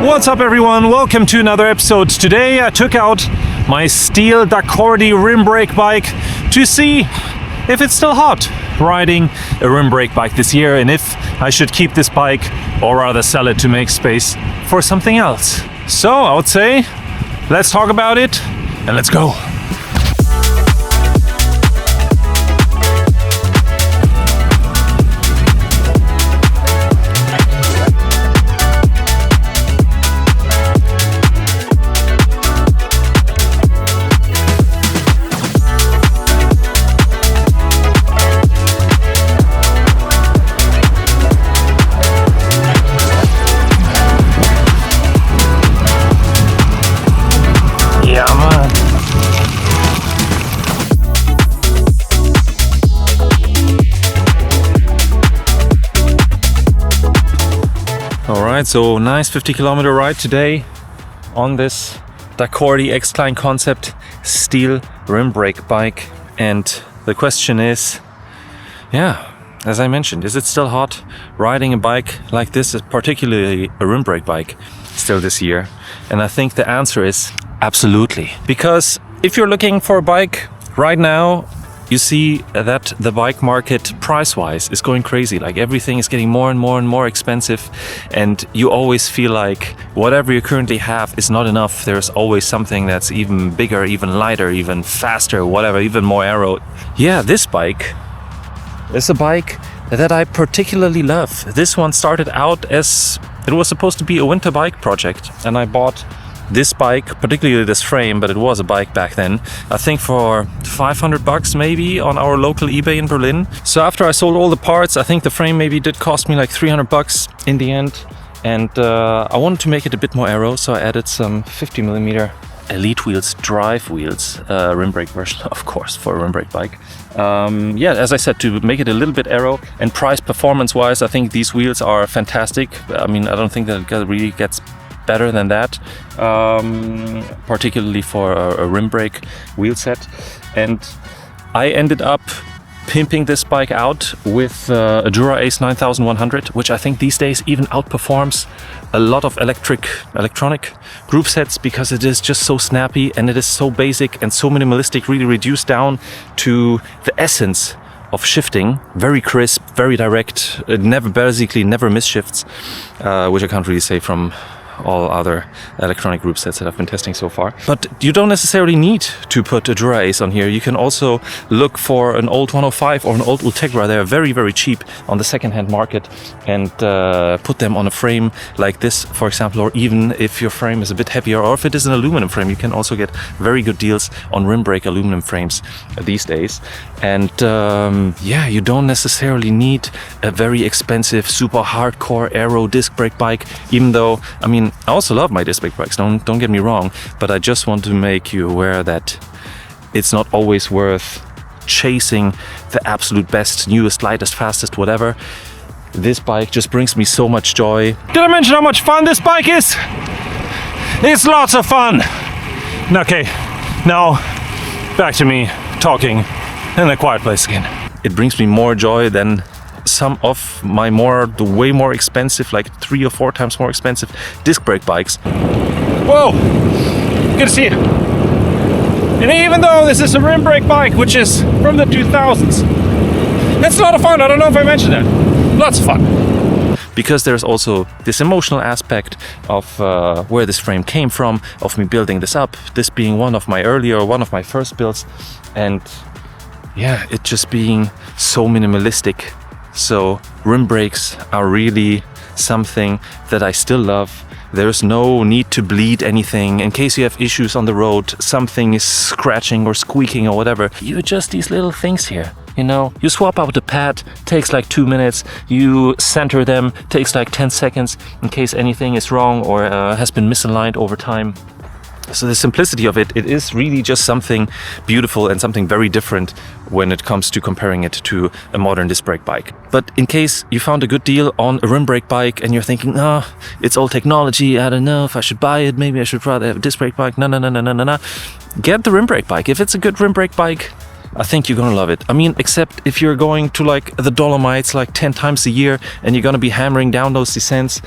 What's up everyone, welcome to another episode. Today I took out my steel Daccordi rim brake bike to see if it's still hot riding a rim brake bike this year and if I should keep this bike or rather sell it to make space for something else. So I would say, let's talk about it and let's go. Alright, so nice 50-kilometer ride today on this Daccordi X-Klein Concept steel rim brake bike. And the question is, as I mentioned, is it still hot riding a bike like this, particularly a rim brake bike, still this year? And I think the answer is absolutely. Because if you're looking for a bike right now, you see that the bike market price-wise is going crazy. Like everything is getting more and more and more expensive, and you always feel like whatever you currently have is not enough. There's always something that's even bigger, even lighter, even faster, whatever, even more aero. Yeah, this bike is a bike that I particularly love. This one started out as it was supposed to be a winter bike project, and I bought this bike, particularly this frame, but it was a bike back then, I think for $500 maybe on our local eBay in Berlin. So after I sold all the parts, I think the frame maybe did cost me like $300 in the end. And I wanted to make it a bit more aero, so I added some 50mm Elite Wheels drive wheels, rim brake version, of course, for a rim brake bike. As I said, to make it a little bit aero and price performance wise, I think these wheels are fantastic. I mean, I don't think that it really gets better than that, particularly for a rim brake wheel set. And I ended up pimping this bike out with a Dura Ace 9100, which I think these days even outperforms a lot of electronic group sets, because it is just so snappy and it is so basic and so minimalistic, really reduced down to the essence of shifting. Very crisp, very direct, it never misshifts, which I can't really say from all other electronic group sets that I've been testing so far. But you don't necessarily need to put a Dura Ace on here. You can also look for an old 105 or an old Ultegra. They're very, very cheap on the second-hand market, and put them on a frame like this, for example, or even if your frame is a bit heavier, or if it is an aluminum frame, you can also get very good deals on rim brake aluminum frames these days. And you don't necessarily need a very expensive, super hardcore aero disc brake bike, even though, I mean, I also love my disc brake bikes, don't get me wrong, but I just want to make you aware that it's not always worth chasing the absolute best, newest, lightest, fastest, whatever. This bike just brings me so much joy. Did I mention how much fun this bike is? It's lots of fun. Okay, now back to me talking in a quiet place again. It brings me more joy than some of my way more expensive, like 3 or 4 times more expensive disc brake bikes. Whoa, good to see you. And even though this is a rim brake bike, which is from the 2000s, it's a lot of fun. I don't know if I mentioned that. Lots of fun. Because there's also this emotional aspect of where this frame came from, of me building this up, this being one of my first builds, and it just being so minimalistic. So rim brakes are really something that I still love. There's no need to bleed anything. In case you have issues on the road, something is scratching or squeaking or whatever, you adjust these little things here. You know, you swap out the pad, takes like 2 minutes. You center them, takes like 10 seconds in case anything is wrong or has been misaligned over time. So the simplicity of it is really just something beautiful and something very different when it comes to comparing it to a modern disc brake bike. But in case you found a good deal on a rim brake bike and you're thinking, it's old technology, I don't know if I should buy it, maybe I should rather have a disc brake bike, no. Get the rim brake bike. If it's a good rim brake bike, I think you're gonna love it. I mean, except if you're going to like the Dolomites like 10 times a year and you're gonna be hammering down those descents,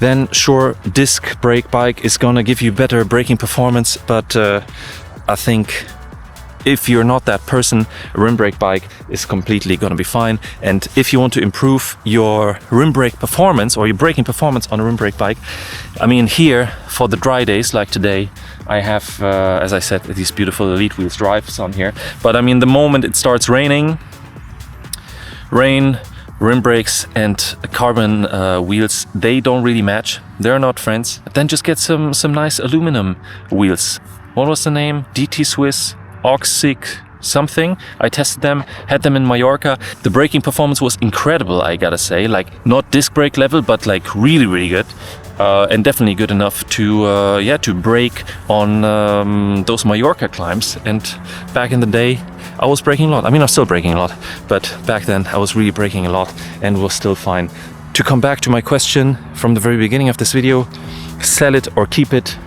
then sure, disc brake bike is gonna give you better braking performance. But I think if you're not that person, a rim brake bike is completely gonna be fine. And if you want to improve your rim brake performance or your braking performance on a rim brake bike, I mean, here for the dry days like today, I have, as I said, these beautiful Elite Wheels drives on here. But I mean, the moment it starts raining, rain, rim brakes and carbon wheels, they don't really match. They're not friends. Then just get some nice aluminum wheels. What was the name? DT Swiss Oxig something. I tested them, had them in Mallorca. The braking performance was incredible, I gotta say. Like, not disc brake level, but like really, really good. And definitely good enough to brake on those Mallorca climbs. And back in the day, I was braking a lot. I mean, I'm still braking a lot, but back then I was really braking a lot and was still fine. To come back to my question from the very beginning of this video, sell it or keep it?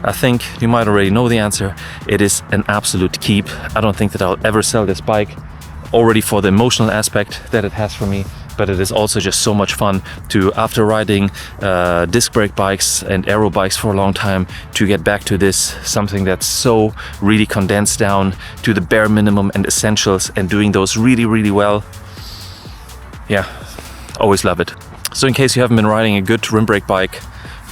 I think you might already know the answer. It is an absolute keep. I don't think that I'll ever sell this bike, already for the emotional aspect that it has for me, but it is also just so much fun to, after riding disc brake bikes and aero bikes for a long time, to get back to this, something that's so really condensed down to the bare minimum and essentials, and doing those really, really well. Yeah, always love it. So in case you haven't been riding a good rim brake bike,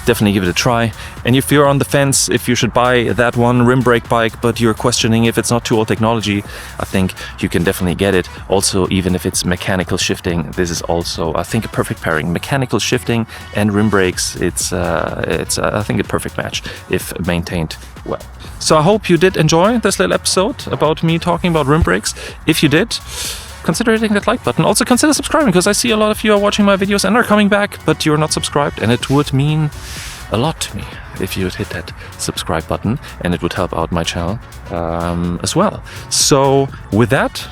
definitely give it a try. And if you're on the fence if you should buy that one rim brake bike, but you're questioning if it's not too old technology, I think you can definitely get it. Also, even if it's mechanical shifting, this is also, I think, a perfect pairing. Mechanical shifting and rim brakes, it's I think a perfect match if maintained well. So I hope you did enjoy this little episode about me talking about rim brakes. If you did, consider hitting that like button. Also consider subscribing, because I see a lot of you are watching my videos and are coming back, but you're not subscribed, and it would mean a lot to me if you would hit that subscribe button, and it would help out my channel as well. So with that,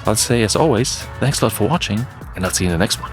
I'll say, as always, thanks a lot for watching, and I'll see you in the next one.